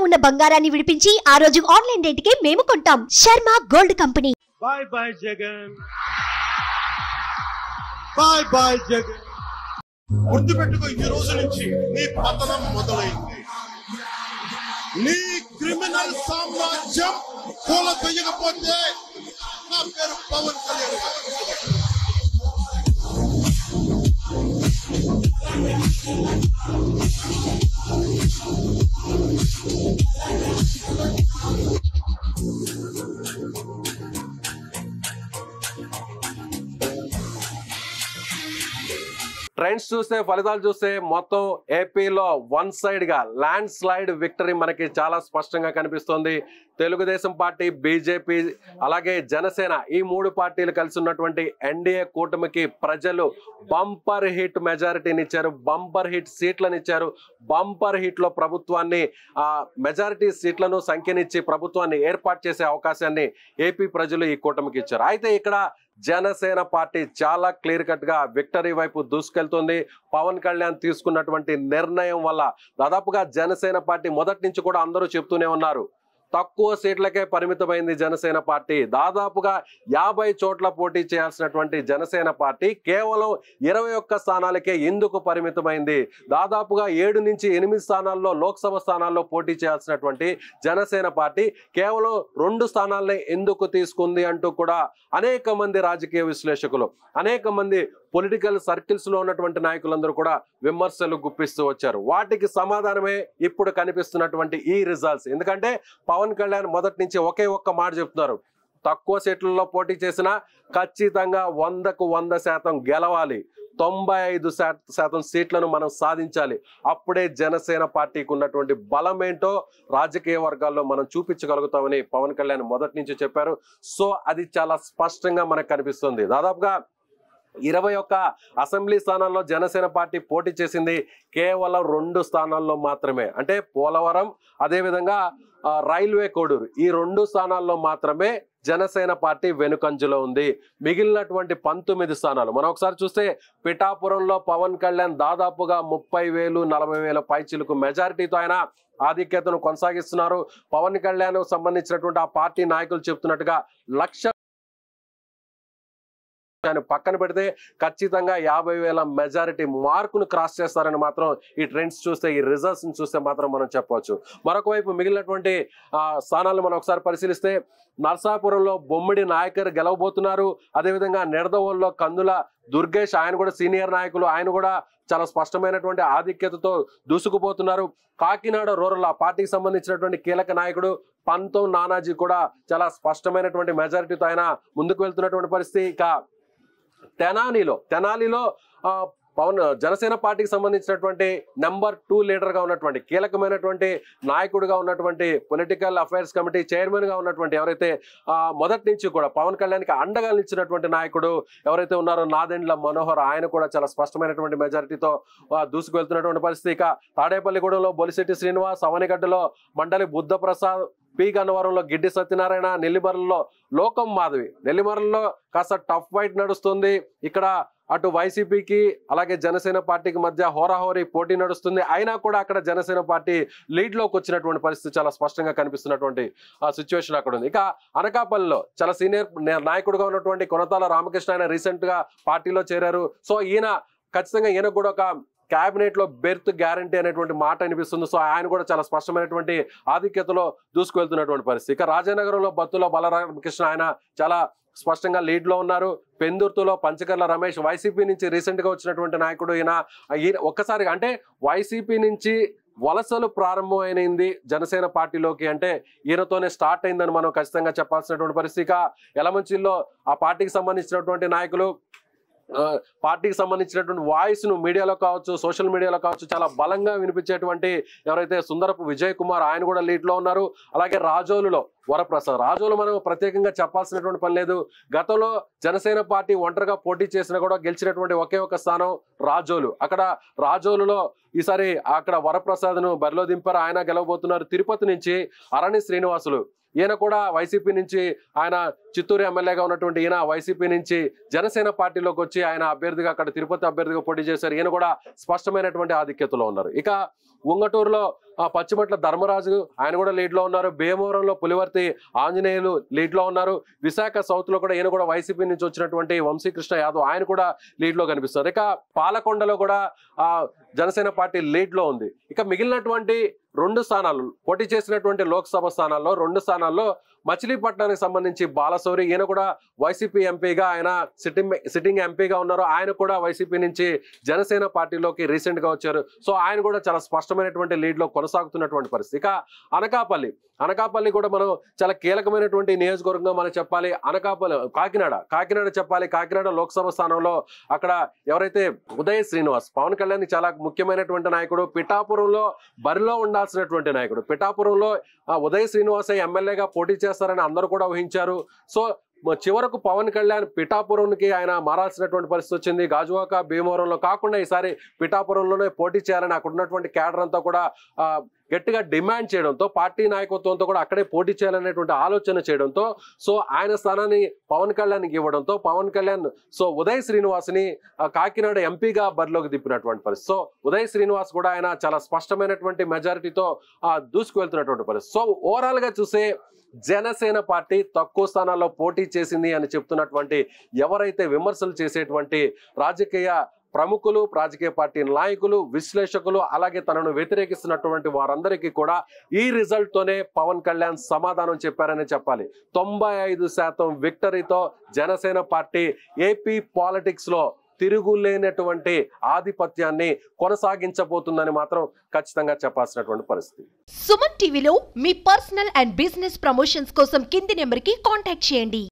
ఉన్న బంగారాన్ని విడిపించి ఆ రోజు ఆన్లైన్ రేటుకే మేము కొంటాం. Sharma gold company. By by Jagan, by by Jagan. గుర్తుపెట్టుకో, ఈ రోజు నుంచి నీ పతనం మొదలైంది. నీ క్రిమినల్ సామ్రాజ్యం కూల తొయ్యకపోతే నా పేరు పవన్ కళ్యాణ్. ట్రెండ్స్ చూస్తే, ఫలితాలు చూస్తే మొత్తం ఏపీలో వన్ సైడ్ గా ల్యాండ్ స్లైడ్ విక్టరీ మనకి చాలా స్పష్టంగా కనిపిస్తోంది. తెలుగుదేశం పార్టీ, బీజేపీ అలాగే జనసేన ఈ మూడు పార్టీలు కలిసి ఉన్నటువంటి ఎన్డీఏ కూటమికి ప్రజలు బంపర్ హిట్ మెజారిటీని ఇచ్చారు, బంపర్ హిట్ సీట్లను ఇచ్చారు. బంపర్ హిట్ లో ప్రభుత్వాన్ని మెజారిటీ సీట్లను సంఖ్యనిచ్చి ప్రభుత్వాన్ని ఏర్పాటు చేసే అవకాశాన్ని ఏపీ ప్రజలు ఈ కూటమికి ఇచ్చారు. అయితే ఇక్కడ జనసేన పార్టీ చాలా క్లియర్ కట్ గా విక్టరీ వైపు దూసుకెళ్తుంది. పవన్ కళ్యాణ్ తీసుకున్నటువంటి నిర్ణయం వల్ల దాదాపుగా జనసేన పార్టీ మొదటి నుంచి కూడా అందరూ చెప్తూనే ఉన్నారు, తక్కువ సీట్లకే పరిమితమైంది జనసేన పార్టీ. దాదాపుగా 50 చోట్ల పోటీ చేయాల్సినటువంటి జనసేన పార్టీ కేవలం 21 స్థానాలకే ఎందుకు పరిమితమైంది? దాదాపుగా 7 నుంచి 8 స్థానాల్లో లోక్సభ స్థానాల్లో పోటీ చేయాల్సినటువంటి జనసేన పార్టీ కేవలం 2 స్థానాలనే ఎందుకు తీసుకుంది అంటూ కూడా అనేక మంది రాజకీయ విశ్లేషకులు, అనేక మంది పొలిటికల్ సర్కిల్స్ లో ఉన్నటువంటి నాయకులందరూ కూడా విమర్శలు గుప్పిస్తూ వచ్చారు. వాటికి సమాధానమే ఇప్పుడు కనిపిస్తున్నటువంటి ఈ రిజల్ట్స్. ఎందుకంటే పవన్ కళ్యాణ్ మొదటి నుంచి ఒకే ఒక్క మాట చెప్తున్నారు, తక్కువ సీట్లలో పోటీ చేసినా ఖచ్చితంగా 100కు 100% గెలవాలి, 95% సీట్లను మనం సాధించాలి. అప్పుడే జనసేన పార్టీకి ఉన్నటువంటి బలం ఏంటో రాజకీయ వర్గాల్లో మనం చూపించగలుగుతామని పవన్ కళ్యాణ్ మొదటి నుంచి చెప్పారు. సో అది చాలా స్పష్టంగా మనకు కనిపిస్తుంది. దాదాపుగా 21 అసెంబ్లీ స్థానాల్లో జనసేన పార్టీ పోటీ చేసింది కేవలం 2 స్థానాల్లో మాత్రమే. అంటే పోలవరం, అదేవిధంగా రైల్వే కోడూరు, ఈ 2 స్థానాల్లో మాత్రమే జనసేన పార్టీ వెనుకంజలో ఉంది. మిగిలినటువంటి 19 స్థానాలు మనం ఒకసారి చూస్తే పిఠాపురంలో పవన్ కళ్యాణ్ దాదాపుగా 30,000 40,000 పైచిలకు మెజారిటీతో ఆయన ఆధిక్యతను కొనసాగిస్తున్నారు. పవన్ కళ్యాణ్ సంబంధించినటువంటి ఆ పార్టీ నాయకులు చెప్తున్నట్టుగా 1,00,000 పక్కన పెడితే ఖచ్చితంగా 50,000 మెజారిటీ మార్కును క్రాస్ చేస్తారని మాత్రం ఈ ట్రెండ్స్ చూస్తే, ఈ రిజల్ట్స్ చూస్తే మాత్రం మనం చెప్పవచ్చు. మరొక వైపు మిగిలినటువంటి స్థానాలను మనం ఒకసారి పరిశీలిస్తే నర్సాపురంలో బొమ్మిడి నాయకర్ గెలవబోతున్నారు. అదేవిధంగా నిడదవోల్లో కందుల దుర్గేష్, ఆయన కూడా సీనియర్ నాయకులు, ఆయన కూడా చాలా స్పష్టమైనటువంటి ఆధిక్యతతో దూసుకుపోతున్నారు. కాకినాడ రూరల్ ఆ పార్టీకి సంబంధించినటువంటి కీలక నాయకుడు పంతం నానాజీ కూడా చాలా స్పష్టమైనటువంటి మెజారిటీతో ఆయన ముందుకు వెళ్తున్నటువంటి పరిస్థితి. ఇక తెనాలిలో పవన్ జనసేన పార్టీకి సంబంధించినటువంటి నెంబర్ 2 లీడర్ గా ఉన్నటువంటి కీలకమైనటువంటి నాయకుడిగా ఉన్నటువంటి పొలిటికల్ అఫైర్స్ కమిటీ చైర్మన్ గా ఉన్నటువంటి ఎవరైతే మొదటి నుంచి కూడా పవన్ కళ్యాణ్కి అండగా నిలిచినటువంటి నాయకుడు ఎవరైతే ఉన్నారో నాదెండ్ల మనోహర్, ఆయన కూడా చాలా స్పష్టమైనటువంటి మెజారిటీతో దూసుకు వెళ్తున్నటువంటి పరిస్థితి. ఇక తాడేపల్లిగూడెంలో బొలిశెట్టి శ్రీనివాస్, అవనిగడ్డలో మండలి బుద్ధప్రసాద్, పి గన్నవరంలో గిడ్డి సత్యనారాయణ, నెల్లిమర్లలో లోకం మాధవి. నెల్లిమర్లలో కాస్త టఫ్ ఫైట్ నడుస్తుంది. ఇక్కడ అటు వైసీపీకి అలాగే జనసేన పార్టీకి మధ్య హోరాహోరీ పోటీ నడుస్తుంది. అయినా కూడా అక్కడ జనసేన పార్టీ లీడ్ లోకి వచ్చినటువంటి పరిస్థితి చాలా స్పష్టంగా కనిపిస్తున్నటువంటి సిచ్యువేషన్ అక్కడ ఉంది. ఇక అనకాపల్లిలో చాలా సీనియర్ నాయకుడుగా ఉన్నటువంటి కొనతాల రామకృష్ణ, ఆయన రీసెంట్ గా పార్టీలో చేరారు. సో ఈయన ఖచ్చితంగా ఈయనకు కూడా ఒక క్యాబినెట్ లో బెర్త్ గ్యారంటీ అనేటువంటి మాట అనిపిస్తుంది. సో ఆయన కూడా చాలా స్పష్టమైనటువంటి ఆధిక్యతలో దూసుకువెళ్తున్నటువంటి పరిస్థితి. ఇక రాజానగరంలో బత్తులో బలరామకృష్ణ, ఆయన చాలా స్పష్టంగా లీడ్ లో ఉన్నారు. పెందుర్తిలో పంచకర్ల రమేష్, వైసీపీ నుంచి రీసెంట్ గా వచ్చినటువంటి నాయకుడు. ఈయన ఒక్కసారిగా అంటే వైసీపీ నుంచి వలసలు ప్రారంభమైంది జనసేన పార్టీలోకి అంటే ఈయనతోనే స్టార్ట్ అయిందని మనం ఖచ్చితంగా చెప్పాల్సినటువంటి పరిస్థితి. యలమంచిలో ఆ పార్టీకి సంబంధించినటువంటి నాయకులు పార్టీకి సంబంధించినటువంటి వాయిస్ ను మీడియాలో కావచ్చు, సోషల్ మీడియాలో కావచ్చు చాలా బలంగా వినిపించేటువంటి ఎవరైతే సుందరపు విజయ్ కుమార్, ఆయన కూడా లీడ్ లో ఉన్నారు. అలాగే రాజోలులో వరప్రసాద్, రాజోలు మనం ప్రత్యేకంగా చెప్పాల్సినటువంటి పని లేదు. గతంలో జనసేన పార్టీ ఒంటరిగా పోటీ చేసినా కూడా గెలిచినటువంటి ఒకే ఒక స్థానం రాజోలు. అక్కడ రాజోలులో ఈసారి అక్కడ వరప్రసాద్ ను బరిలో దింపారు, ఆయన గెలవబోతున్నారు. తిరుపతి నుంచి అరణి శ్రీనివాసులు, ఈయన కూడా వైసీపీ నుంచి ఆయన చిత్తూరు ఎమ్మెల్యేగా ఉన్నటువంటి ఈయన వైసీపీ నుంచి జనసేన పార్టీలోకి వచ్చి ఆయన అభ్యర్థిగా అక్కడ తిరుపతి అభ్యర్థిగా పోటీ చేశారు. ఈయన కూడా స్పష్టమైనటువంటి ఆధిక్యతలో ఉన్నారు. ఇక ఉంగటూరులో పచ్చిమట్ల ధర్మరాజు ఆయన కూడా లీడ్ లో ఉన్నారు. భీమవరంలో పులివర్తి ఆంజనేయులు లీడ్ లో ఉన్నారు. విశాఖ సౌత్ లో కూడా ఈయన కూడా వైసీపీ నుంచి వచ్చినటువంటి వంశీకృష్ణ యాదవ్ ఆయన కూడా లీడ్ లో కనిపిస్తారు. ఇక పాలకొండలో కూడా జనసేన పార్టీ లీడ్ లో ఉంది. ఇక మిగిలినటువంటి 2 స్థానాలు పోటీ చేసినటువంటి లోక్సభ స్థానాల్లో 2 స్థానాల్లో మచిలీపట్నానికి సంబంధించి బాలశౌరి ఈయన కూడా వైసీపీ ఎంపీగా ఆయన సిట్టింగ్ ఎంపీగా ఉన్నారు. ఆయన కూడా వైసీపీ నుంచి జనసేన పార్టీలోకి రీసెంట్ గా వచ్చారు. సో ఆయన కూడా చాలా స్పష్టమైనటువంటి లీడ్ లో కొనసాగుతున్నటువంటి పరిస్థితి. ఇక అనకాపల్లి కూడా మనం చాలా కీలకమైనటువంటి నియోజకవర్గంగా మనం చెప్పాలి. కాకినాడ చెప్పాలి. కాకినాడ లోక్సభ స్థానంలో అక్కడ ఎవరైతే ఉదయ్ శ్రీనివాస్ పవన్ కళ్యాణ్ చాలా ముఖ్యమైనటువంటి నాయకుడు, పిఠాపురంలో బరిలో ఉండాల్సినటువంటి నాయకుడు. పిఠాపురంలో ఉదయ్ శ్రీనివాస్ ఎమ్మెల్యేగా పోటీ చేస్తారని అందరూ కూడా ఊహించారు. సో చివరకు పవన్ కళ్యాణ్ పిఠాపురంకి ఆయన మారాల్సినటువంటి పరిస్థితి వచ్చింది. గాజువాక భీమవరంలో కాకుండా ఈసారి పిఠాపురంలోనే పోటీ చేయాలని అక్కడ ఉన్నటువంటి క్యాడర్ అంతా కూడా గట్టిగా డిమాండ్ చేయడంతో, పార్టీ నాయకత్వంతో కూడా అక్కడే పోటీ చేయాలనేటువంటి ఆలోచన చేయడంతో సో ఆయన స్థానాన్ని పవన్ కళ్యాణ్కి ఇవ్వడంతో పవన్ కళ్యాణ్ సో ఉదయ్ శ్రీనివాస్ని కాకినాడ ఎంపీగా బరిలోకి దిప్పినటువంటి పరిస్థితి. సో ఉదయ్ శ్రీనివాస్ కూడా ఆయన చాలా స్పష్టమైనటువంటి మెజారిటీతో దూసుకు వెళ్తున్నటువంటి పరిస్థితి. సో ఓవరాల్ గా చూసే జనసేన పార్టీ తక్కువ స్థానాల్లో పోటీ చేసింది అని చెప్తున్నటువంటి ఎవరైతే విమర్శలు చేసేటువంటి రాజకీయ ప్రముఖులు, రాజకీయ పార్టీ నాయకులు, విశ్లేషకులు, అలాగే తనను వ్యతిరేకిస్తున్నటువంటి వారందరికీ కూడా ఈ రిజల్ట్ తోనే పవన్ కళ్యాణ్ సమాధానం చెప్పారని చెప్పాలి. 95% విక్టరీతో జనసేన పార్టీ ఏపీ పాలిటిక్స్ లో తిరుగులేనటువంటి ఆధిపత్యాన్ని కొనసాగించబోతుందని మాత్రం ఖచ్చితంగా చెప్పాల్సినటువంటి పరిస్థితి. సుమన్ టీవీలో మీ పర్సనల్ అండ్ బిజినెస్ ప్రమోషన్స్ కోసం కింది నెంబర్కి కాంటాక్ట్ చేయండి.